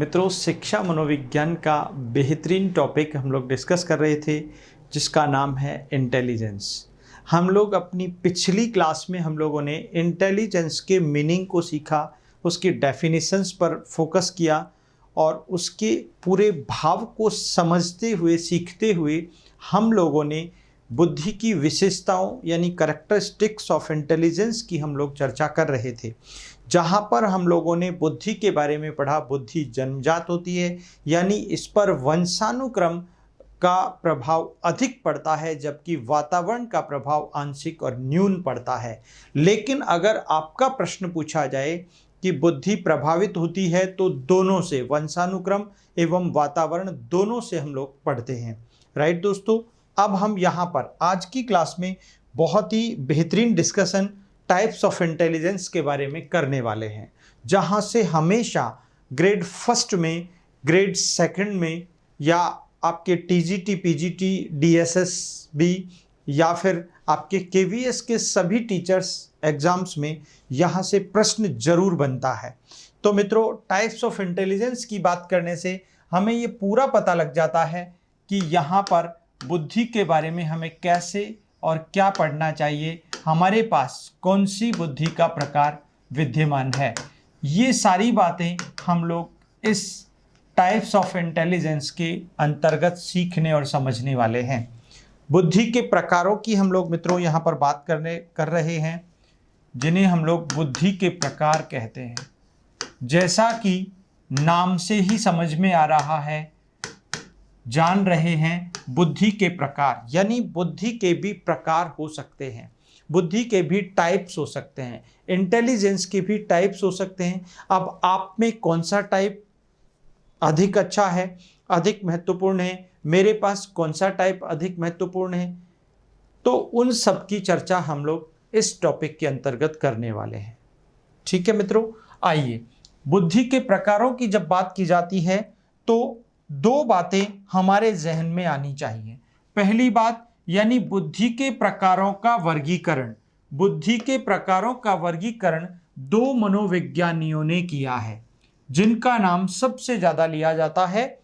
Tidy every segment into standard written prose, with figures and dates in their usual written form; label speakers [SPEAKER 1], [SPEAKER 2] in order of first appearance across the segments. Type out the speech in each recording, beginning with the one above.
[SPEAKER 1] मित्रों, शिक्षा मनोविज्ञान का बेहतरीन टॉपिक हम लोग डिस्कस कर रहे थे जिसका नाम है इंटेलिजेंस। हम लोग अपनी पिछली क्लास में हम लोगों ने इंटेलिजेंस के मीनिंग को सीखा, उसकी डेफिनेशंस पर फोकस किया और उसके पूरे भाव को समझते हुए सीखते हुए हम लोगों ने बुद्धि की विशेषताओं यानी कैरेक्टरिस्टिक्स ऑफ इंटेलिजेंस की हम लोग चर्चा कर रहे थे, जहाँ पर हम लोगों ने बुद्धि के बारे में पढ़ा। बुद्धि जन्मजात होती है यानी इस पर वंशानुक्रम का प्रभाव अधिक पड़ता है, जबकि वातावरण का प्रभाव आंशिक और न्यून पड़ता है। लेकिन अगर आपका प्रश्न पूछा जाए कि बुद्धि प्रभावित होती है तो दोनों से, वंशानुक्रम एवं वातावरण दोनों से हम लोग पढ़ते हैं। राइट दोस्तों, अब हम यहाँ पर आज की क्लास में बहुत ही बेहतरीन डिस्कशन टाइप्स ऑफ इंटेलिजेंस के बारे में करने वाले हैं, जहाँ से हमेशा ग्रेड फर्स्ट में, ग्रेड सेकंड में या आपके टीजीटी, पीजीटी, डीएसएस या फिर आपके केवीएस के सभी टीचर्स एग्जाम्स में यहाँ से प्रश्न जरूर बनता है। तो मित्रों, टाइप्स ऑफ इंटेलिजेंस की बात करने से हमें ये पूरा पता लग जाता है कि यहाँ पर बुद्धि के बारे में हमें कैसे और क्या पढ़ना चाहिए, हमारे पास कौन सी बुद्धि का प्रकार विद्यमान है। ये सारी बातें हम लोग इस टाइप्स ऑफ इंटेलिजेंस के अंतर्गत सीखने और समझने वाले हैं। बुद्धि के प्रकारों की हम लोग मित्रों यहाँ पर बात कर रहे हैं, जिन्हें हम लोग बुद्धि के प्रकार कहते हैं। जैसा कि नाम से ही समझ में आ रहा है, जान रहे हैं, बुद्धि के प्रकार यानी बुद्धि के भी प्रकार हो सकते हैं, बुद्धि के भी टाइप्स हो सकते हैं, इंटेलिजेंस के भी टाइप्स हो सकते हैं। अब आप में कौन सा टाइप अधिक अच्छा है, अधिक महत्वपूर्ण है, मेरे पास कौन सा टाइप अधिक महत्वपूर्ण है, तो उन सब की चर्चा हम लोग इस टॉपिक के अंतर्गत करने वाले हैं। ठीक है मित्रों, आइए, बुद्धि के प्रकारों की जब बात की जाती है तो दो बातें हमारे जहन में आनी चाहिए। पहली बात यानी बुद्धि के प्रकारों का वर्गीकरण। बुद्धि के प्रकारों का वर्गीकरण दो मनोविज्ञानियों ने किया है, जिनका नाम सबसे ज्यादा लिया जाता है,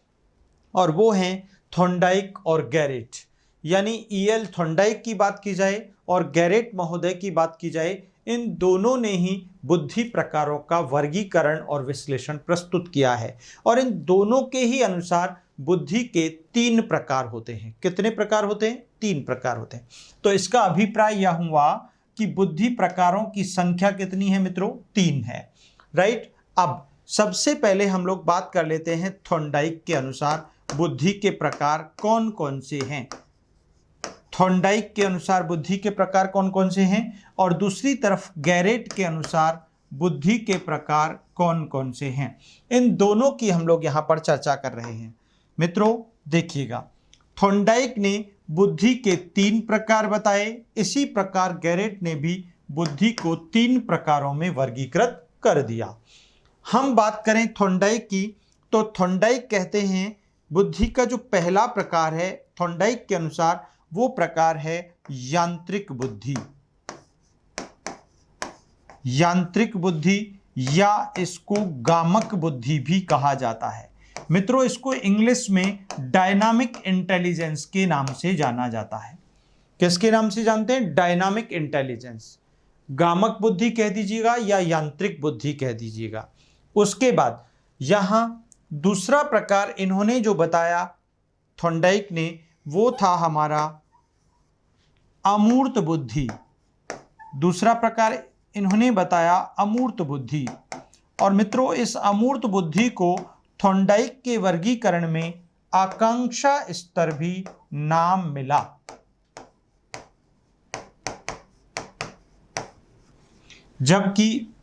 [SPEAKER 1] और वो हैं थॉर्नडाइक और गैरेट। यानी ईएल थॉर्नडाइक की बात की जाए और गैरेट महोदय की बात की जाए, इन दोनों ने ही बुद्धि प्रकारों का वर्गीकरण और विश्लेषण प्रस्तुत किया है। और इन दोनों के ही अनुसार बुद्धि के 3 प्रकार होते हैं। कितने प्रकार होते हैं? 3 प्रकार होते हैं। तो इसका अभिप्राय यह हुआ कि बुद्धि प्रकारों की संख्या कितनी है मित्रों? 3 है। राइट। अब सबसे पहले हम लोग बात कर लेते हैं थॉर्नडाइक के अनुसार बुद्धि के प्रकार कौन कौन से हैं। थॉर्नडाइक के अनुसार बुद्धि के प्रकार कौन कौन से हैं और दूसरी तरफ गैरेट के अनुसार बुद्धि के प्रकार कौन कौन से हैं। इन दोनों की हम लोग यहाँ पर चर्चा कर रहे हैं। मित्रों देखिएगा, थॉर्नडाइक ने बुद्धि के 3 प्रकार बताए, इसी प्रकार गैरेट ने भी बुद्धि को 3 प्रकारों में वर्गीकृत कर दिया। हम बात करें थॉर्नडाइक की, तो थॉर्नडाइक कहते हैं बुद्धि का जो पहला प्रकार है, थॉर्नडाइक के अनुसार वो प्रकार है यांत्रिक बुद्धि। यांत्रिक बुद्धि या इसको गामक बुद्धि भी कहा जाता है। मित्रों, इसको इंग्लिश में डायनामिक इंटेलिजेंस के नाम से जाना जाता है। किसके नाम से जानते हैं? Dynamic intelligence. गामक बुद्धि कह दीजिएगा या यांत्रिक बुद्धि कह दीजिएगा। उसके बाद यहां दूसरा प्रकार इन्होंने जो बताया थॉर्नडाइक ने, वो था हमारा अमूर्त बुद्धि। दूसरा प्रकार इन्होंने बताया अमूर्त बुद्धि। और मित्रों, इस अमूर्त बुद्धि को थॉर्नडाइक के वर्गीकरण में आकांक्षा स्तर भी नाम मिला। जबकि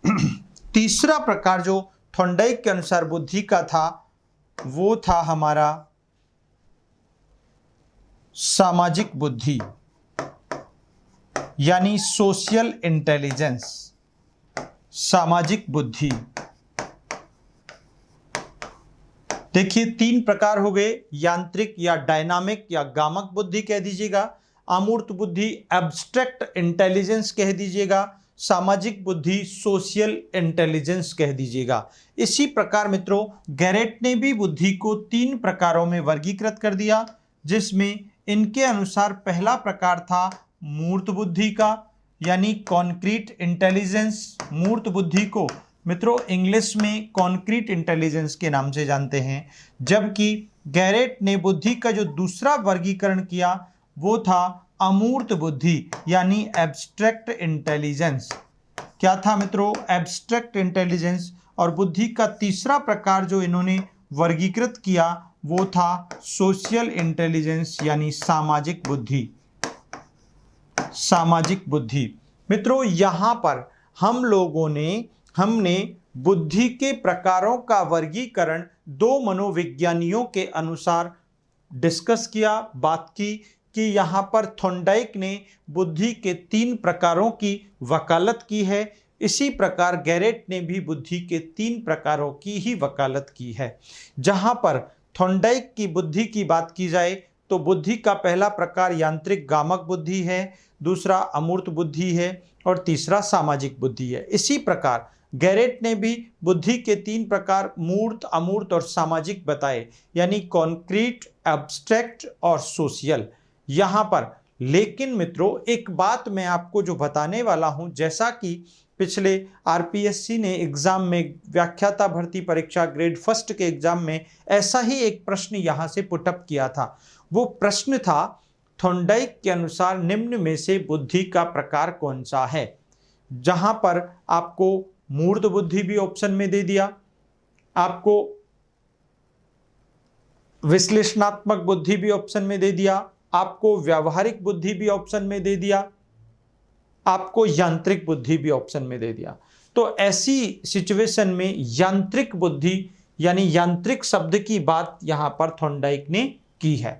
[SPEAKER 1] तीसरा प्रकार जो थॉर्नडाइक के अनुसार बुद्धि का था, वो था हमारा सामाजिक बुद्धि यानी सोशल इंटेलिजेंस, सामाजिक बुद्धि। देखिए 3 प्रकार हो गए, यांत्रिक या डायनामिक या गामक बुद्धि कह दीजिएगा, अमूर्त बुद्धि एब्स्ट्रैक्ट इंटेलिजेंस कह दीजिएगा, सामाजिक बुद्धि, सोशल इंटेलिजेंस कह दीजिएगा। इसी प्रकार मित्रों गैरेट ने भी बुद्धि को 3 प्रकारों में वर्गीकृत कर दिया, जिसमें इनके अनुसार पहला प्रकार था मूर्त बुद्धि का, यानी कॉन्क्रीट इंटेलिजेंस। मूर्त बुद्धि को मित्रों इंग्लिश में कॉन्क्रीट इंटेलिजेंस के नाम से जानते हैं, जबकि गैरेट ने बुद्धि का जो दूसरा वर्गीकरण किया वो था अमूर्त बुद्धि, यानी एब्स्ट्रैक्ट इंटेलिजेंस। क्या था मित्रों? Abstract intelligence. और बुद्धि का तीसरा प्रकार जो इन्होंने वर्गीकृत किया वो था सोशल इंटेलिजेंस, यानी सामाजिक बुद्धि। सामाजिक बुद्धि। मित्रों यहां पर हमने बुद्धि के प्रकारों का वर्गीकरण 2 मनोविज्ञानियों के अनुसार डिस्कस किया, बात की कि यहाँ पर थॉर्नडाइक ने बुद्धि के 3 प्रकारों की वकालत की है, इसी प्रकार गैरेट ने भी बुद्धि के 3 प्रकारों की ही वकालत की है। जहाँ पर थॉर्नडाइक की बुद्धि की बात की जाए तो बुद्धि का पहला प्रकार यांत्रिक गामक बुद्धि है, दूसरा अमूर्त बुद्धि है और तीसरा सामाजिक बुद्धि है। इसी प्रकार गैरेट ने भी बुद्धि के 3 प्रकार मूर्त, अमूर्त और सामाजिक बताए, यानी कॉन्क्रीट, एब्स्ट्रैक्ट और सोशल। यहाँ पर लेकिन मित्रों एक बात मैं आपको जो बताने वाला हूँ, जैसा कि पिछले आरपीएससी ने एग्जाम में व्याख्याता भर्ती परीक्षा ग्रेड फर्स्ट के एग्जाम में ऐसा ही एक प्रश्न यहाँ से पुटअप किया था। वो प्रश्न था थॉर्नडाइक के अनुसार निम्न में से बुद्धि का प्रकार कौन सा है, जहां पर आपको मूर्त बुद्धि भी ऑप्शन में दे दिया, आपको विश्लेषणात्मक बुद्धि भी ऑप्शन में दे दिया, आपको व्यावहारिक बुद्धि भी ऑप्शन में दे दिया, आपको यांत्रिक बुद्धि भी ऑप्शन में दे दिया। तो ऐसी सिचुएशन में यांत्रिक बुद्धि यानी यांत्रिक शब्द की बात यहां पर थॉर्नडाइक ने की है।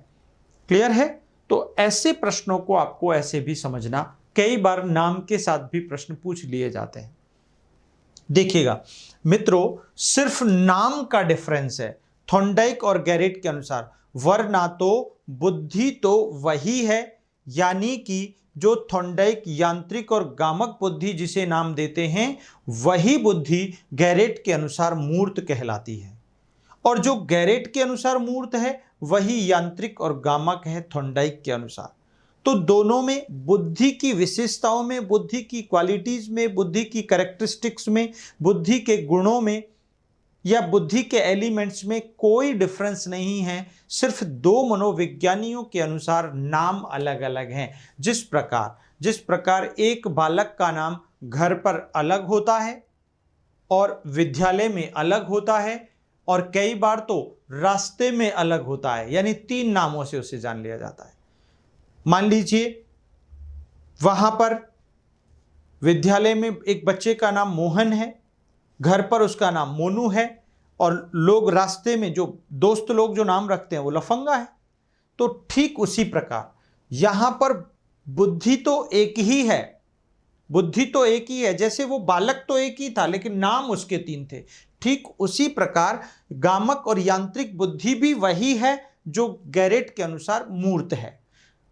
[SPEAKER 1] क्लियर है? तो ऐसे प्रश्नों को आपको ऐसे भी समझना, कई बार नाम के साथ भी प्रश्न पूछ लिए जाते हैं। देखिएगा मित्रों सिर्फ नाम का डिफरेंस है थॉर्नडाइक और गैरेट के अनुसार, वरना तो बुद्धि तो वही है, यानी कि जो थॉर्नडाइक यांत्रिक और गामक बुद्धि जिसे नाम देते हैं वही बुद्धि गैरेट के अनुसार मूर्त कहलाती है, और जो गैरेट के अनुसार मूर्त है वही यांत्रिक और गामक है थॉर्नडाइक के अनुसार। तो दोनों में बुद्धि की विशेषताओं में, बुद्धि की क्वालिटीज में, बुद्धि की कैरेक्टरिस्टिक्स में, बुद्धि के गुणों में या बुद्धि के एलिमेंट्स में कोई डिफरेंस नहीं है, सिर्फ 2 मनोविज्ञानियों के अनुसार नाम अलग अलग हैं। जिस प्रकार एक बालक का नाम घर पर अलग होता है और विद्यालय में अलग होता है और कई बार तो रास्ते में अलग होता है, यानी 3 नामों से उसे जान लिया जाता है। मान लीजिए वहां पर विद्यालय में एक बच्चे का नाम मोहन है, घर पर उसका नाम मोनू है, और लोग रास्ते में जो दोस्त लोग जो नाम रखते हैं वो लफंगा है। तो ठीक उसी प्रकार यहां पर बुद्धि तो एक ही है, बुद्धि तो एक ही है, जैसे वो बालक तो एक ही था लेकिन नाम उसके 3 थे, ठीक उसी प्रकार गामक और यांत्रिक बुद्धि भी वही है जो गैरेट के अनुसार मूर्त है।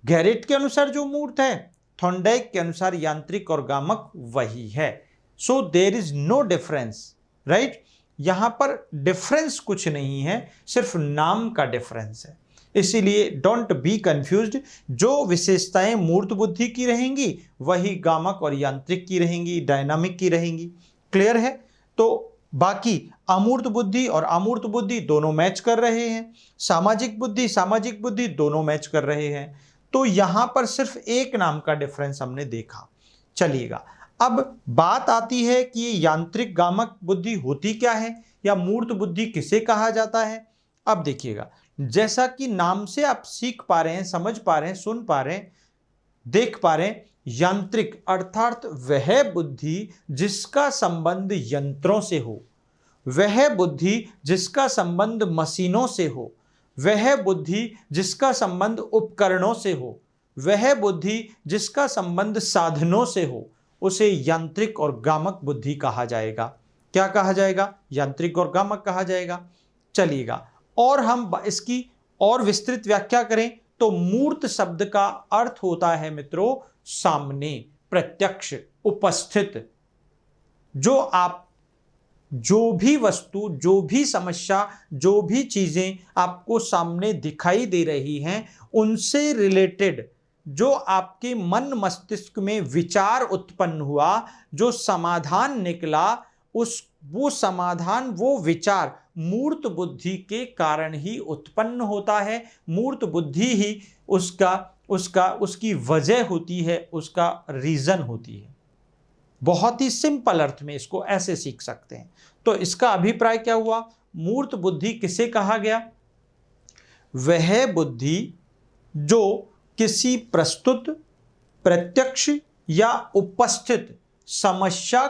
[SPEAKER 1] गैरेट के अनुसार जो मूर्त है, थॉर्नडाइक के अनुसार यांत्रिक और गामक वही है। So there is no difference, right? यहां पर डिफरेंस कुछ नहीं है, सिर्फ नाम का डिफरेंस है। इसीलिए डोंट बी कंफ्यूज्ड, जो विशेषताएं मूर्त बुद्धि की रहेंगी वही गामक और यांत्रिक की रहेंगी, डायनामिक की रहेंगी। क्लियर है? तो बाकी अमूर्त बुद्धि और अमूर्त बुद्धि दोनों मैच कर रहे हैं, सामाजिक बुद्धि दोनों मैच कर रहे हैं। तो यहां पर सिर्फ एक नाम का डिफरेंस हमने देखा। चलिएगा अब बात आती है कि ये यांत्रिक गामक बुद्धि होती क्या है या मूर्त बुद्धि किसे कहा जाता है। अब देखिएगा, जैसा कि नाम से आप सीख पा रहे हैं, समझ पा रहे हैं, सुन पा रहे हैं, देख पा रहे हैं, यांत्रिक अर्थात वह बुद्धि जिसका संबंध यंत्रों से हो, वह बुद्धि जिसका संबंध मशीनों से हो, वह बुद्धि जिसका संबंध उपकरणों से हो, वह बुद्धि जिसका संबंध साधनों से हो, उसे यांत्रिक और गामक बुद्धि कहा जाएगा। क्या कहा जाएगा? यांत्रिक और गामक कहा जाएगा। चलिएगा और हम इसकी और विस्तृत व्याख्या करें तो मूर्त शब्द का अर्थ होता है मित्रों सामने। प्रत्यक्ष, उपस्थित, जो आप जो भी वस्तु, जो भी समस्या, जो भी चीजें आपको सामने दिखाई दे रही हैं, उनसे रिलेटेड जो आपके मन मस्तिष्क में विचार उत्पन्न हुआ, जो समाधान निकला, वो समाधान, वो विचार मूर्त बुद्धि के कारण ही उत्पन्न होता है। मूर्त बुद्धि ही उसकी वजह होती है, उसका रीजन होती है। बहुत ही सिंपल अर्थ में इसको ऐसे सीख सकते हैं। तो इसका अभिप्राय क्या हुआ? मूर्त बुद्धि किसे कहा गया? वह बुद्धि जो किसी प्रस्तुत, प्रत्यक्ष या उपस्थित समस्या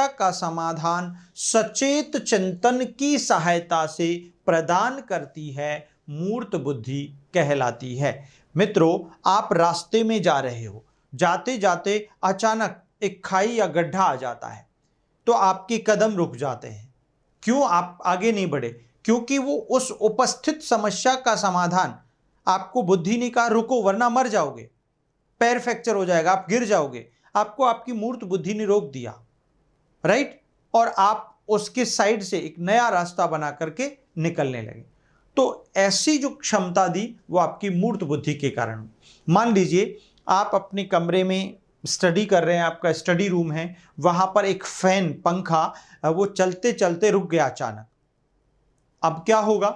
[SPEAKER 1] का समाधान सचेत चिंतन की सहायता से प्रदान करती है, मूर्त बुद्धि कहलाती है। मित्रों, आप रास्ते में जा रहे हो, जाते जाते अचानक एक खाई या गड्ढा आ जाता है, तो आपके कदम रुक जाते हैं। क्यों आप आगे नहीं बढ़े? क्योंकि वो उस उपस्थित समस्या का समाधान आपको बुद्धि ने कहा रुको वरना मर जाओगे, पैर फ्रैक्चर हो जाएगा, आप गिर जाओगे। आपको आपकी मूर्त बुद्धि ने रोक दिया, राइट? और आप उसके साइड से एक नया रास्ता बना करके निकलने लगे। तो ऐसी जो क्षमता दी वो आपकी मूर्त बुद्धि के कारण। मान लीजिए आप अपने कमरे में स्टडी कर रहे हैं, आपका स्टडी रूम है, वहां पर एक फैन, पंखा, वो चलते चलते रुक गया अचानक। अब क्या होगा?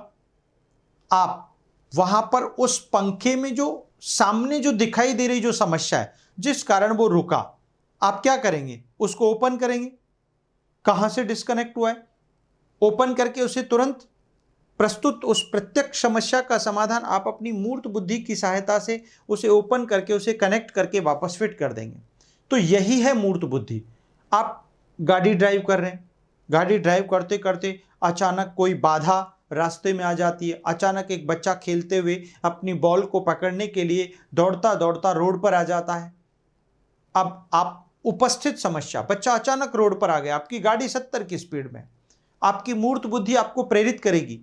[SPEAKER 1] आप वहां पर उस पंखे में जो सामने जो दिखाई दे रही जो समस्या है, जिस कारण वो रुका, आप क्या करेंगे? उसको ओपन करेंगे। कहां से डिस्कनेक्ट हुआ है? ओपन करके उसे तुरंत प्रस्तुत उस प्रत्यक्ष समस्या का समाधान आप अपनी मूर्त बुद्धि की सहायता से उसे ओपन करके, उसे कनेक्ट करके वापस फिट कर देंगे। तो यही है मूर्त बुद्धि। आप गाड़ी ड्राइव कर रहे हैं, गाड़ी ड्राइव करते करते अचानक कोई बाधा रास्ते में आ जाती है। अचानक एक बच्चा खेलते हुए अपनी बॉल को पकड़ने के लिए दौड़ता दौड़ता रोड पर आ जाता है। अब आप उपस्थित समस्या, बच्चा अचानक रोड पर आ गया, आपकी गाड़ी 70 की स्पीड में, आपकी मूर्त बुद्धि आपको प्रेरित करेगी।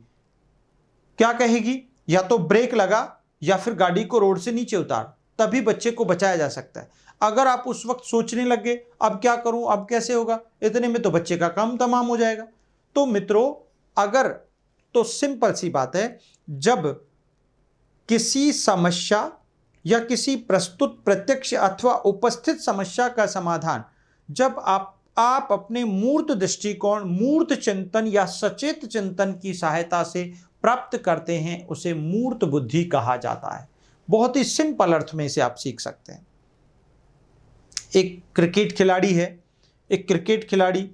[SPEAKER 1] क्या कहेगी? या तो ब्रेक लगा या फिर गाड़ी को रोड से नीचे उतार, तभी बच्चे को बचाया जा सकता है। अगर आप उस वक्त सोचने लग गए अब क्या करूं, अब कैसे होगा, इतने में तो बच्चे का काम तमाम हो जाएगा। तो मित्रों, अगर तो सिंपल सी बात है, जब किसी समस्या या किसी प्रस्तुत, प्रत्यक्ष अथवा उपस्थित समस्या का समाधान जब आप अपने मूर्त दृष्टिकोण, मूर्त चिंतन या सचेत चिंतन की सहायता से प्राप्त करते हैं, उसे मूर्त बुद्धि कहा जाता है। बहुत ही सिंपल अर्थ में इसे आप सीख सकते हैं। एक क्रिकेट खिलाड़ी है, एक क्रिकेट खिलाड़ी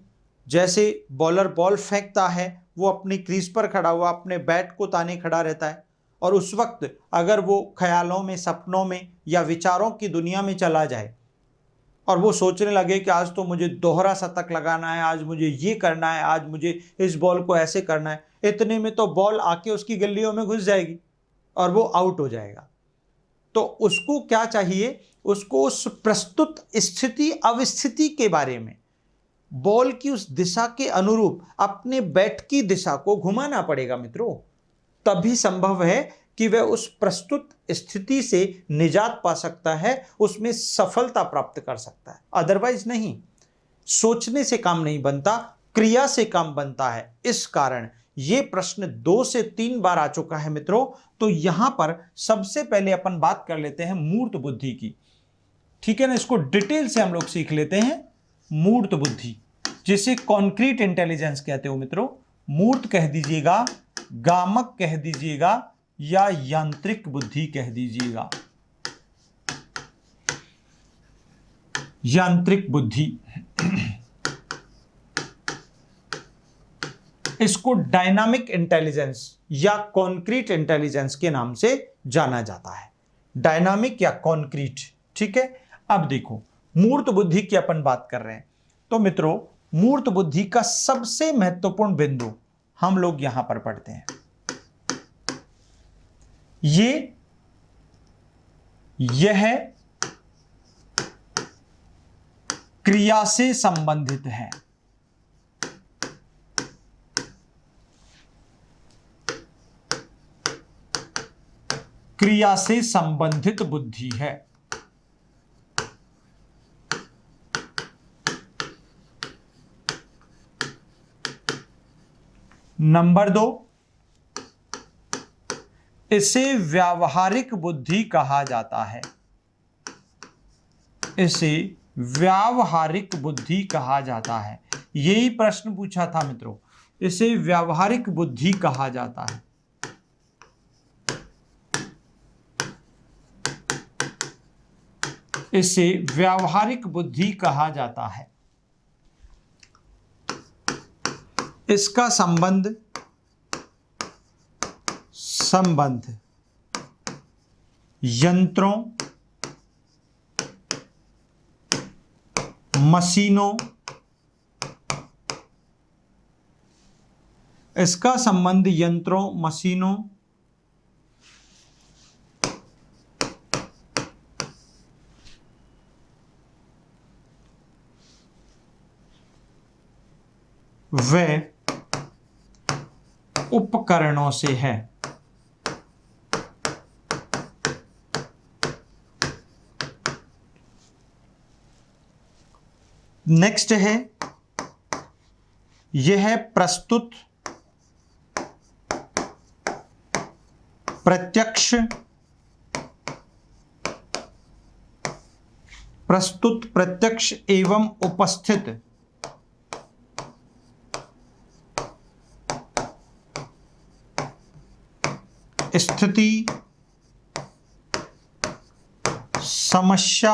[SPEAKER 1] जैसे बॉलर बॉल फेंकता है, वो अपनी क्रीज पर खड़ा हुआ अपने बैट को ताने खड़ा रहता है, और उस वक्त अगर वो ख्यालों में, सपनों में या विचारों की दुनिया में चला जाए और वो सोचने लगे कि आज तो मुझे दोहरा शतक लगाना है, आज मुझे ये करना है, आज मुझे इस बॉल को ऐसे करना है, इतने में तो बॉल आके उसकी गलियों में घुस जाएगी और वो आउट हो जाएगा। तो उसको क्या चाहिए? उसको उस प्रस्तुत स्थिति, अवस्थिति के बारे में, बॉल की उस दिशा के अनुरूप अपने बैट की दिशा को घुमाना पड़ेगा मित्रों। तभी संभव है कि वह उस प्रस्तुत स्थिति से निजात पा सकता है, उसमें सफलता प्राप्त कर सकता है। अदरवाइज नहीं। सोचने से काम नहीं बनता, क्रिया से काम बनता है। इस कारण यह प्रश्न 2 से 3 बार आ चुका है मित्रों। तो यहां पर सबसे पहले अपन बात कर लेते हैं मूर्त बुद्धि की, ठीक है ना? इसको डिटेल से हम लोग सीख लेते हैं। मूर्त बुद्धि, जिसे कॉन्क्रीट इंटेलिजेंस कहते हो मित्रों। मूर्त कह दीजिएगा, गामक कह दीजिएगा, या यांत्रिक बुद्धि कह दीजिएगा। यांत्रिक बुद्धि, इसको डायनामिक इंटेलिजेंस या कॉन्क्रीट इंटेलिजेंस के नाम से जाना जाता है। डायनामिक या कॉन्क्रीट, ठीक है। अब देखो, मूर्त बुद्धि की अपन बात कर रहे हैं, तो मित्रों मूर्त बुद्धि का सबसे महत्वपूर्ण बिंदु हम लोग यहां पर पढ़ते हैं। यह क्रिया से संबंधित है। क्रिया से संबंधित बुद्धि है। नंबर 2, इसे व्यावहारिक बुद्धि कहा जाता है। इसे व्यावहारिक बुद्धि कहा जाता है। यही प्रश्न पूछा था मित्रों, इसे व्यावहारिक बुद्धि कहा जाता है। इसे व्यावहारिक बुद्धि कहा जाता है। इसका संबंध यंत्रों, मशीनों, इसका संबंध यंत्रों, मशीनों व उपकरणों से है। नेक्स्ट है, यह है प्रस्तुत प्रत्यक्ष एवं उपस्थित स्थिति, समस्या,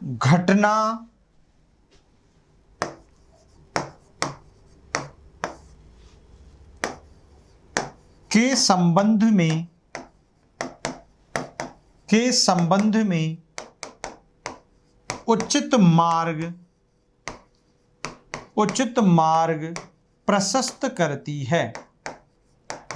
[SPEAKER 1] घटना के संबंध में उचित मार्ग प्रशस्त करती है।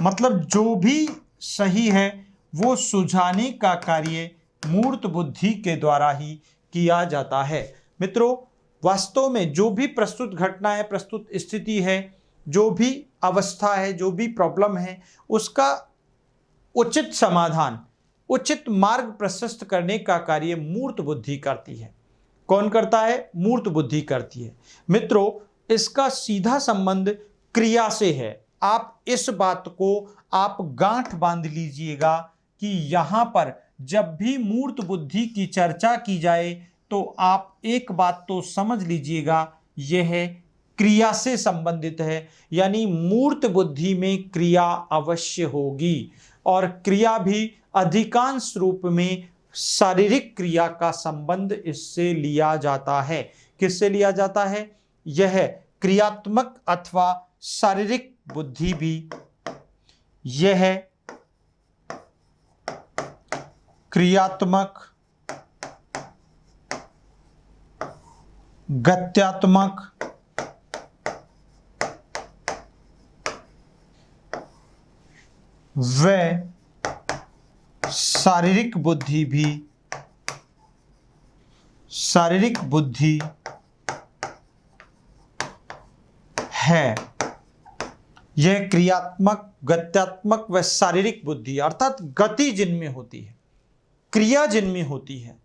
[SPEAKER 1] मतलब जो भी सही है वो सुझाने का कार्य मूर्त बुद्धि के द्वारा ही किया जाता है। मित्रों, वास्तव में जो भी प्रस्तुत घटना है, प्रस्तुत स्थिति है, जो भी अवस्था है, जो भी प्रॉब्लम है, उसका उचित समाधान, उचित मार्ग प्रशस्त करने का कार्य मूर्त बुद्धि करती है। कौन करता है? मूर्त बुद्धि करती है। मित्रों, इसका सीधा संबंध क्रिया से है। आप इस बात को आप गांठ बांध लीजिएगा कि यहां पर जब भी मूर्त बुद्धि की चर्चा की जाए तो आप एक बात तो समझ लीजिएगा, यह क्रिया से संबंधित है। यानी मूर्त बुद्धि में क्रिया अवश्य होगी, और क्रिया भी अधिकांश रूप में शारीरिक क्रिया का संबंध इससे लिया जाता है। किससे लिया जाता है? यह क्रियात्मक अथवा शारीरिक बुद्धि भी, यह क्रियात्मक, गत्यात्मक, व शारीरिक बुद्धि भी, शारीरिक बुद्धि है। यह क्रियात्मक, गत्यात्मक व शारीरिक बुद्धि अर्थात गति जिनमें होती है, क्रिया जिनमें होती है,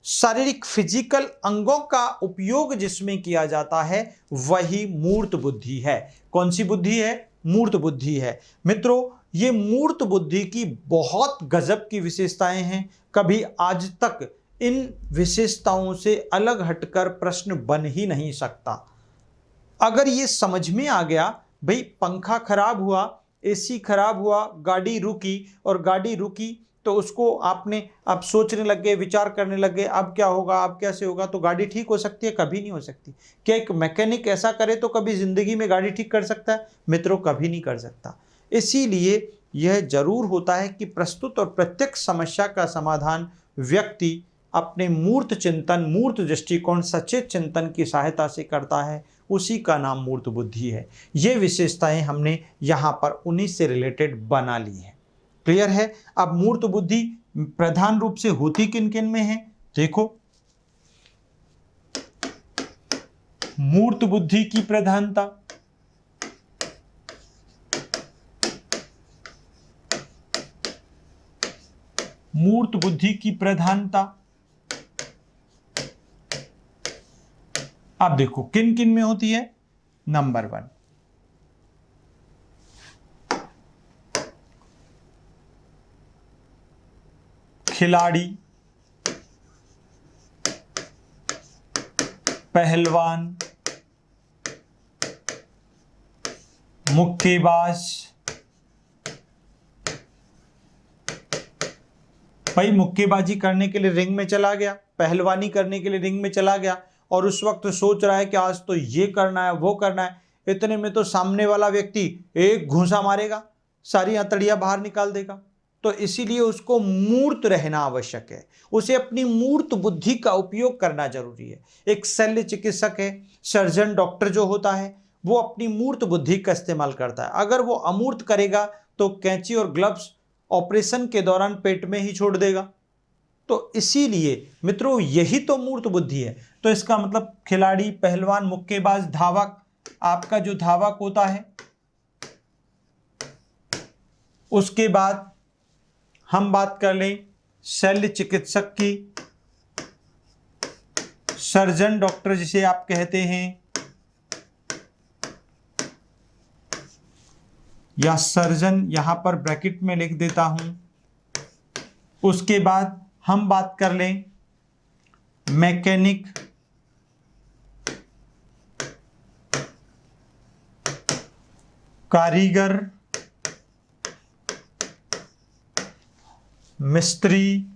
[SPEAKER 1] शारीरिक फिजिकल अंगों का उपयोग जिसमें किया जाता है, वही मूर्त बुद्धि है। कौन सी बुद्धि है? मूर्त बुद्धि है। मित्रों, ये मूर्त बुद्धि की बहुत गजब की विशेषताएं हैं। कभी आज तक इन विशेषताओं से अलग हटकर प्रश्न बन ही नहीं सकता। अगर ये समझ में आ गया, भाई पंखा खराब हुआ, एसी खराब हुआ, गाड़ी रुकी, और गाड़ी रुकी तो उसको आपने अब सोचने लग गए, विचार करने लग गए, अब क्या होगा, अब कैसे होगा, तो गाड़ी ठीक हो सकती है? कभी नहीं हो सकती। क्या एक मैकेनिक ऐसा करे तो कभी जिंदगी में गाड़ी ठीक कर सकता है? मित्रों, कभी नहीं कर सकता। इसीलिए यह जरूर होता है कि प्रस्तुत और प्रत्यक्ष समस्या का समाधान व्यक्ति अपने मूर्त चिंतन, मूर्त दृष्टिकोण, सचेत चिंतन की सहायता से करता है। उसी का नाम मूर्त बुद्धि है। ये विशेषताएं हमने यहाँ पर उन्हीं से रिलेटेड बना ली हैं। क्लियर है? अब मूर्त बुद्धि प्रधान रूप से होती किन किन में है? देखो, मूर्त बुद्धि की प्रधानता, मूर्त बुद्धि की प्रधानता अब देखो किन किन में होती है? नंबर 1। खिलाड़ी, पहलवान, मुक्केबाज। भाई मुक्केबाजी करने के लिए रिंग में चला गया, पहलवानी करने के लिए रिंग में चला गया और उस वक्त सोच रहा है कि आज तो ये करना है वो करना है, इतने में तो सामने वाला व्यक्ति एक घूंसा मारेगा, सारी हथेलियां बाहर निकाल देगा। तो इसीलिए उसको मूर्त रहना आवश्यक है, उसे अपनी मूर्त बुद्धि का उपयोग करना जरूरी है। एक शल्य चिकित्सक है, सर्जन डॉक्टर जो होता है, वो अपनी मूर्त बुद्धि का इस्तेमाल करता है। अगर वो अमूर्त करेगा तो कैंची और ग्लव्स ऑपरेशन के दौरान पेट में ही छोड़ देगा। तो इसीलिए मित्रों यही तो मूर्त बुद्धि है। तो इसका मतलब खिलाड़ी, पहलवान, मुक्केबाज, धावक, आपका जो धावक होता है। उसके बाद हम बात कर लें शल्य चिकित्सक की, सर्जन डॉक्टर जिसे आप कहते हैं, या सर्जन यहां पर ब्रैकेट में लिख देता हूं। उसके बाद हम बात कर लें मैकेनिक, कारीगर, मिस्त्री,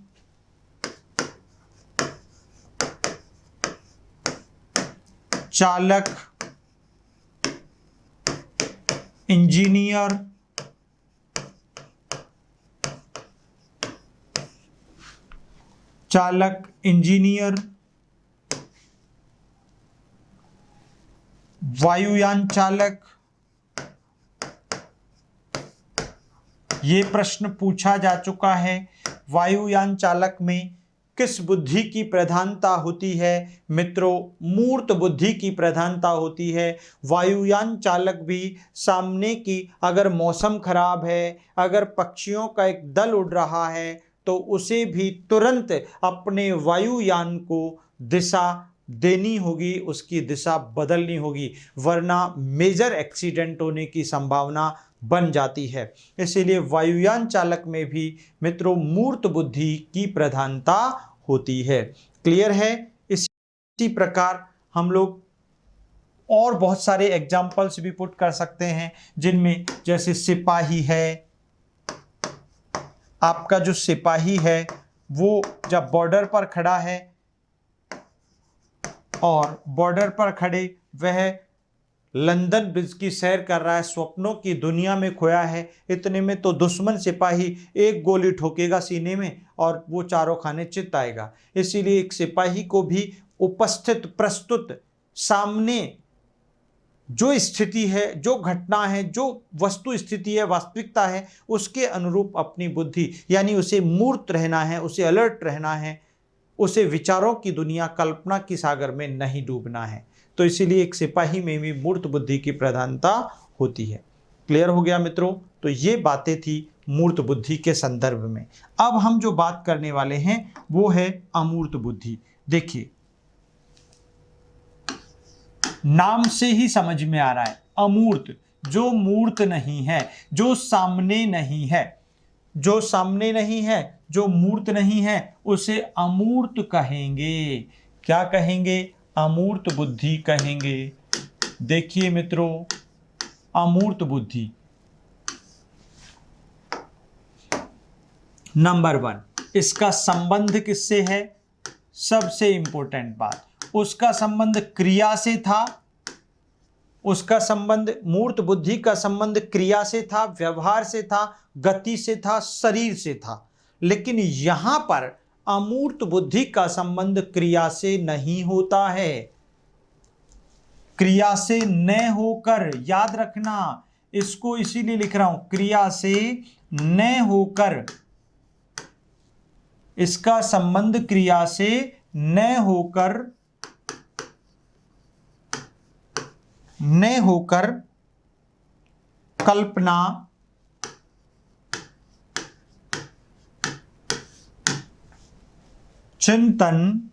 [SPEAKER 1] चालक, इंजीनियर, चालक, इंजीनियर, वायुयान चालक। ये प्रश्न पूछा जा चुका है, वायुयान चालक में किस बुद्धि की प्रधानता होती है? मित्रों मूर्त बुद्धि की प्रधानता होती है। वायुयान चालक भी सामने की अगर मौसम खराब है, अगर पक्षियों का एक दल उड़ रहा है, तो उसे भी तुरंत अपने वायुयान को दिशा देनी होगी, उसकी दिशा बदलनी होगी, वरना मेजर एक्सीडेंट होने की संभावना बन जाती है। इसीलिए वायुयान चालक में भी मित्रों मूर्त बुद्धि की प्रधानता होती है। क्लियर है? इसी प्रकार हम लोग और बहुत सारे एग्जाम्पल्स भी पुट कर सकते हैं, जिनमें जैसे सिपाही है। आपका जो सिपाही है वो जब बॉर्डर पर खड़ा है और बॉर्डर पर खड़े वह लंदन ब्रिज की सैर कर रहा है, स्वप्नों की दुनिया में खोया है, इतने में तो दुश्मन सिपाही एक गोली ठोकेगा सीने में और वो चारों खाने चित आएगा। इसीलिए एक सिपाही को भी उपस्थित, प्रस्तुत, सामने जो स्थिति है, जो घटना है, जो वस्तु स्थिति है, वास्तविकता है, उसके अनुरूप अपनी बुद्धि, यानी उसे मूर्त रहना है, उसे अलर्ट रहना है, उसे विचारों की दुनिया, कल्पना की सागर में नहीं डूबना है। तो इसीलिए एक सिपाही में भी मूर्त बुद्धि की प्रधानता होती है। क्लियर हो गया मित्रों? तो ये बातें थी मूर्त बुद्धि के संदर्भ में। अब हम जो बात करने वाले हैं वो है अमूर्त बुद्धि। देखिए नाम से ही समझ में आ रहा है, अमूर्त, जो मूर्त नहीं है, जो सामने नहीं है, जो सामने नहीं है, जो मूर्त नहीं है, उसे अमूर्त कहेंगे। क्या कहेंगे? अमूर्त बुद्धि कहेंगे। देखिए मित्रों अमूर्त बुद्धि, नंबर 1, इसका संबंध किससे है? सबसे इंपॉर्टेंट बात, उसका संबंध क्रिया से था। उसका संबंध, मूर्त बुद्धि का संबंध क्रिया से था, व्यवहार से था, गति से था, शरीर से था। लेकिन यहां पर अमूर्त बुद्धि का संबंध क्रिया से नहीं होता है। क्रिया से न होकर, याद रखना, इसको इसीलिए लिख रहा हूं, क्रिया से न होकर, इसका संबंध क्रिया से न होकर, न होकर कल्पना, चिंतन,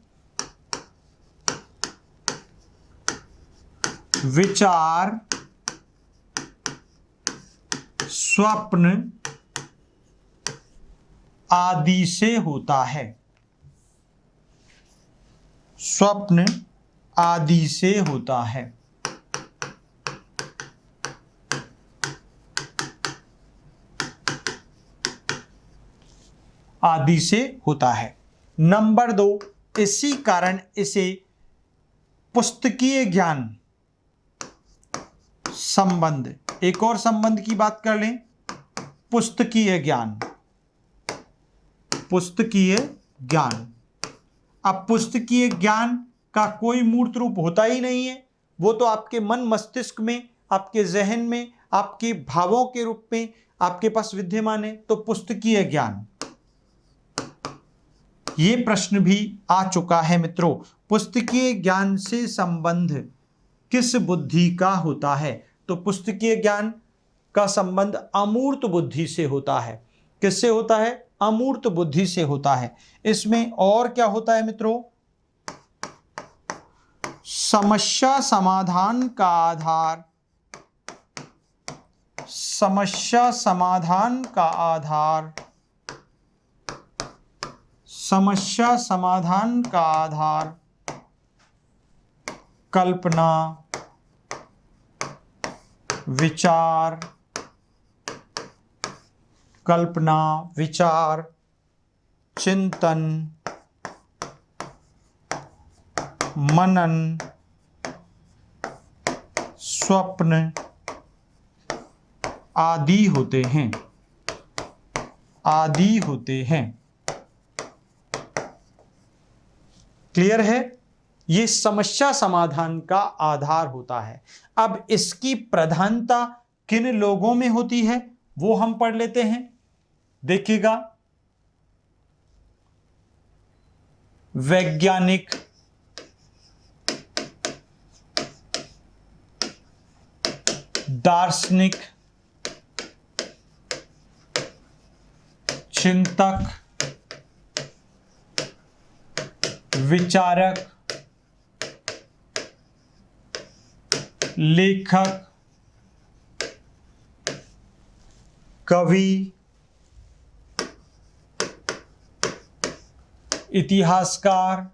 [SPEAKER 1] विचार, स्वप्न आदि से होता है। स्वप्न आदि से होता है। आदि से होता है। नंबर 2, इसी कारण इसे पुस्तकीय ज्ञान संबंध, एक और संबंध की बात कर लें, पुस्तकीय ज्ञान। पुस्तकीय ज्ञान, अब पुस्तकीय ज्ञान का कोई मूर्त रूप होता ही नहीं है, वो तो आपके मन मस्तिष्क में, आपके जहन में, आपके भावों के रूप में आपके पास विद्यमान है। तो पुस्तकीय ज्ञान, ये प्रश्न भी आ चुका है मित्रों। पुस्तकीय ज्ञान से संबंध किस बुद्धि का होता है? तो पुस्तकीय ज्ञान का संबंध अमूर्त बुद्धि से होता है। किससे होता है? अमूर्त बुद्धि से होता है। इसमें और क्या होता है मित्रों? समस्या समाधान का आधार, समस्या समाधान का आधार, समस्या समाधान का आधार कल्पना, विचार, कल्पना, विचार, चिंतन, मनन, स्वप्न आदि होते हैं। आदि होते हैं। क्लियर है? ये समस्या समाधान का आधार होता है। अब इसकी प्रधानता किन लोगों में होती है वो हम पढ़ लेते हैं। देखिएगा, वैज्ञानिक, दार्शनिक, चिंतक, विचारक, लेखक, कवि, इतिहासकार,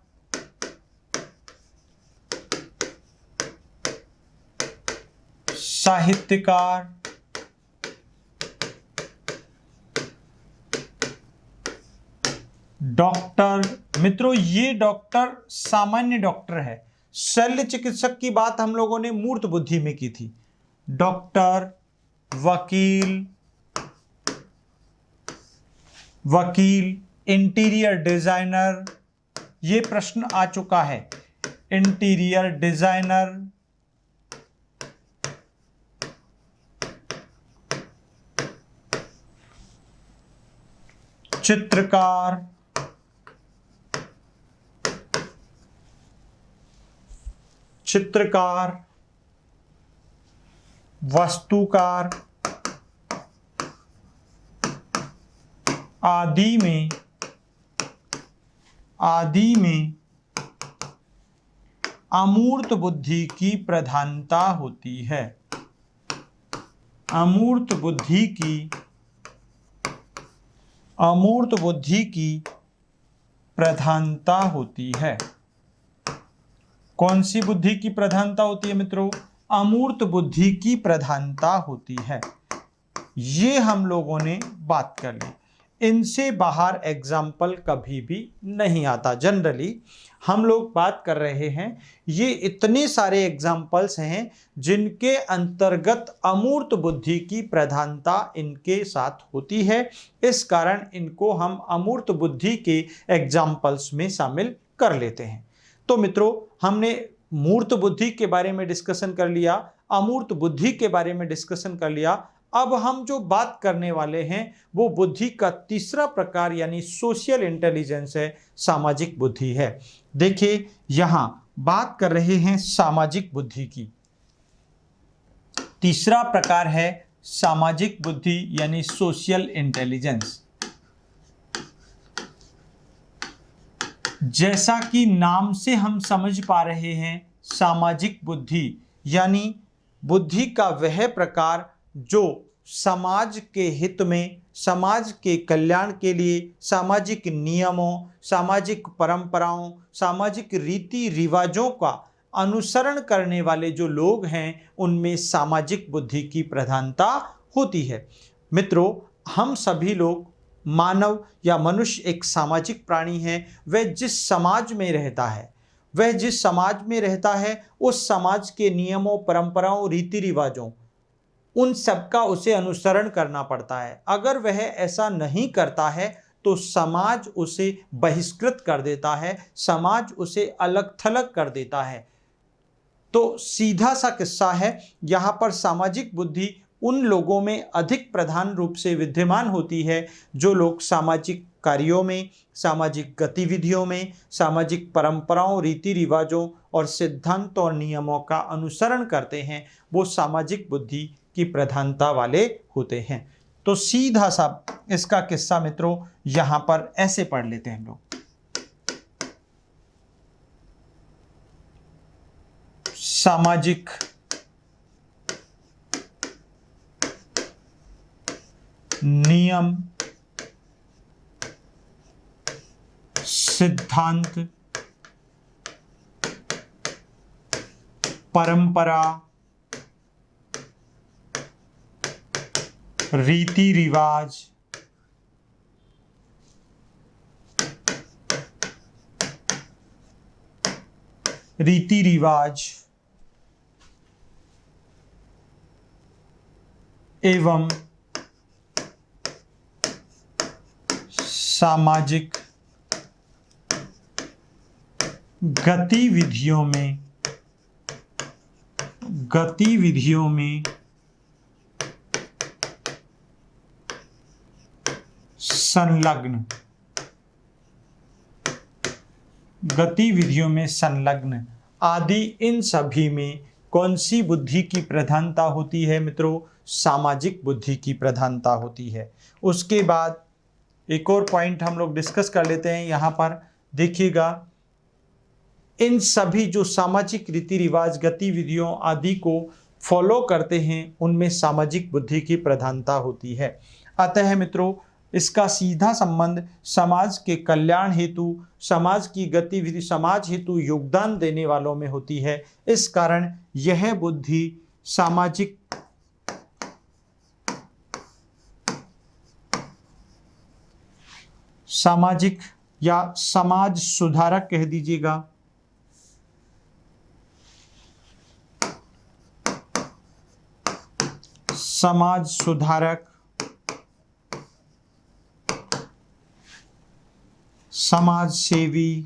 [SPEAKER 1] साहित्यकार, डॉक्टर। मित्रों, ये डॉक्टर सामान्य डॉक्टर है। शल्य चिकित्सक की बात हम लोगों ने मूर्त बुद्धि में की थी। डॉक्टर, वकील, इंटीरियर डिजाइनर, ये प्रश्न आ चुका है। इंटीरियर डिजाइनर, चित्रकार, वास्तुकार आदि में अमूर्त बुद्धि की प्रधानता होती है। अमूर्त बुद्धि की प्रधानता होती है। कौन सी बुद्धि की प्रधानता होती है मित्रों? अमूर्त बुद्धि की प्रधानता होती है। ये हम लोगों ने बात कर ली। इनसे बाहर एग्जाम्पल कभी भी नहीं आता। जनरली हम लोग बात कर रहे हैं, ये इतने सारे एग्जाम्पल्स हैं जिनके अंतर्गत अमूर्त बुद्धि की प्रधानता इनके साथ होती है। इस कारण इनको हम अमूर्त बुद्धि के एग्जाम्पल्स में शामिल कर लेते हैं। तो मित्रों, हमने मूर्त बुद्धि के बारे में डिस्कशन कर लिया, अमूर्त बुद्धि के बारे में डिस्कशन कर लिया। अब हम जो बात करने वाले हैं वो बुद्धि का तीसरा प्रकार यानी सोशल इंटेलिजेंस है, सामाजिक बुद्धि है। देखिए, यहां बात कर रहे हैं सामाजिक बुद्धि की। तीसरा प्रकार है सामाजिक बुद्धि यानी सोशल इंटेलिजेंस। जैसा कि नाम से हम समझ पा रहे हैं, सामाजिक बुद्धि यानी बुद्धि का वह प्रकार जो समाज के हित में, समाज के कल्याण के लिए, सामाजिक नियमों, सामाजिक परंपराओं, सामाजिक रीति रिवाजों का अनुसरण करने वाले जो लोग हैं, उनमें सामाजिक बुद्धि की प्रधानता होती है। मित्रों, हम सभी लोग, मानव या मनुष्य एक सामाजिक प्राणी है। वह जिस समाज में रहता है, उस समाज के नियमों, परंपराओं, रीति रिवाजों, उन सब का उसे अनुसरण करना पड़ता है। अगर वह ऐसा नहीं करता है तो समाज उसे बहिष्कृत कर देता है, समाज उसे अलग थलग कर देता है। तो सीधा सा किस्सा है, यहाँ पर सामाजिक बुद्धि उन लोगों में अधिक प्रधान रूप से विद्यमान होती है जो लोग सामाजिक कार्यों में, सामाजिक गतिविधियों में, सामाजिक परंपराओं, रीति रिवाजों और सिद्धांतों और नियमों का अनुसरण करते हैं। वो सामाजिक बुद्धि की प्रधानता वाले होते हैं। तो सीधा सा इसका किस्सा मित्रों यहाँ पर ऐसे पढ़ लेते हैं हम लोग। सामाजिक नियम, सिद्धांत, परंपरा, रीति रिवाज, एवं सामाजिक गतिविधियों में संलग्न आदि, इन सभी में कौन सी बुद्धि की प्रधानता होती है मित्रों? सामाजिक बुद्धि की प्रधानता होती है। उसके बाद एक और पॉइंट हम लोग डिस्कस कर लेते हैं। यहाँ पर देखिएगा, इन सभी जो सामाजिक रीति रिवाज, गतिविधियों आदि को फॉलो करते हैं, उनमें सामाजिक बुद्धि की प्रधानता होती है। अतः मित्रों, इसका सीधा संबंध समाज के कल्याण हेतु, समाज की गतिविधि, समाज हेतु योगदान देने वालों में होती है। इस कारण यह बुद्धि सामाजिक या समाज सुधारक कह दीजिएगा, समाज सुधारक, समाज सेवी,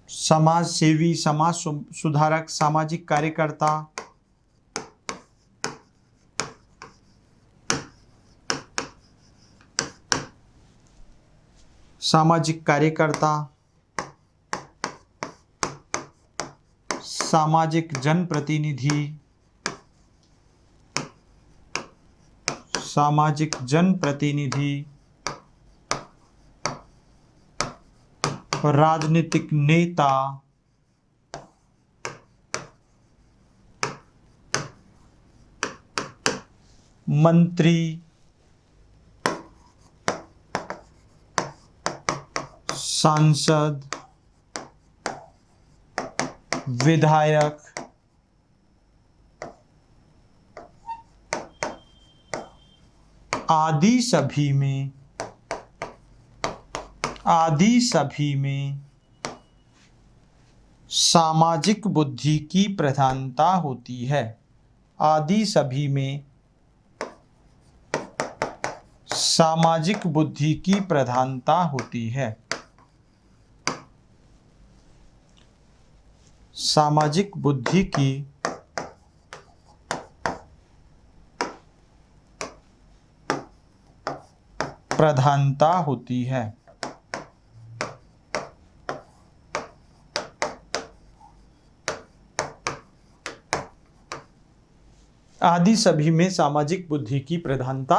[SPEAKER 1] समाज सुधारक, सामाजिक कार्यकर्ता, सामाजिक जनप्रतिनिधि, राजनीतिक नेता, मंत्री, सांसद, विधायक, आदि सभी में सामाजिक बुद्धि की प्रधानता होती है। आदि सभी में सामाजिक बुद्धि की प्रधानता होती है। सामाजिक बुद्धि की प्रधानता होती है। आदि सभी में सामाजिक बुद्धि की प्रधानता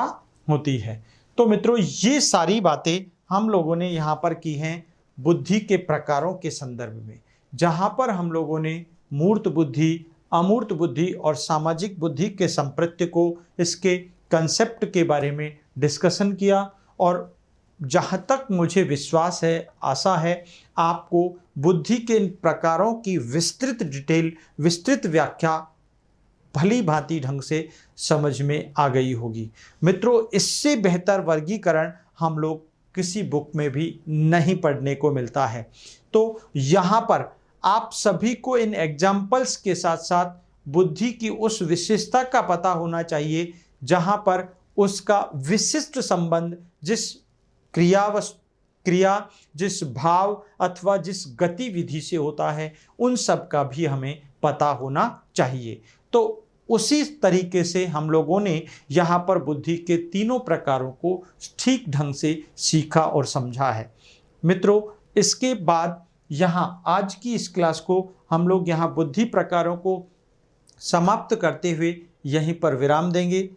[SPEAKER 1] होती है। तो मित्रों, ये सारी बातें हम लोगों ने यहाँ पर की हैं बुद्धि के प्रकारों के संदर्भ में, जहाँ पर हम लोगों ने मूर्त बुद्धि, अमूर्त बुद्धि और सामाजिक बुद्धि के संप्रत्य को, इसके कंसेप्ट के बारे में डिस्कशन किया। और जहाँ तक मुझे विश्वास है, आशा है, आपको बुद्धि के इन प्रकारों की विस्तृत डिटेल, विस्तृत व्याख्या भली भांति ढंग से समझ में आ गई होगी। मित्रों, इससे बेहतर वर्गीकरण हम लोग किसी बुक में भी नहीं पढ़ने को मिलता है। तो यहाँ पर आप सभी को इन एग्जाम्पल्स के साथ साथ बुद्धि की उस विशेषता का पता होना चाहिए जहाँ पर उसका विशिष्ट संबंध जिस क्रिया, जिस भाव अथवा जिस गतिविधि से होता है, उन सब का भी हमें पता होना चाहिए। तो उसी तरीके से हम लोगों ने यहाँ पर बुद्धि के तीनों प्रकारों को ठीक ढंग से सीखा और समझा है। मित्रों, इसके बाद यहाँ आज की इस क्लास को हम लोग यहाँ बुद्धि प्रकारों को समाप्त करते हुए यहीं पर विराम देंगे।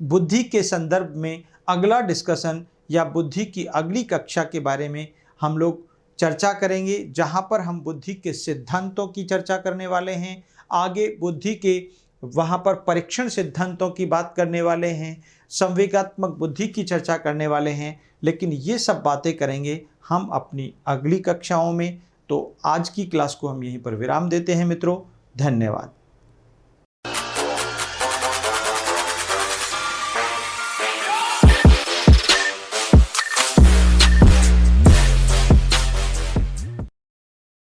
[SPEAKER 1] बुद्धि के संदर्भ में अगला डिस्कशन या बुद्धि की अगली कक्षा के बारे में हम लोग चर्चा करेंगे, जहाँ पर हम बुद्धि के सिद्धांतों की चर्चा करने वाले हैं। आगे बुद्धि के वहाँ पर परीक्षण सिद्धांतों की बात करने वाले हैं, संवेगात्मक बुद्धि की चर्चा करने वाले हैं। लेकिन ये सब बातें करेंगे हम अपनी अगली कक्षाओं में। तो आज की क्लास को हम यहीं पर विराम देते हैं मित्रों। धन्यवाद।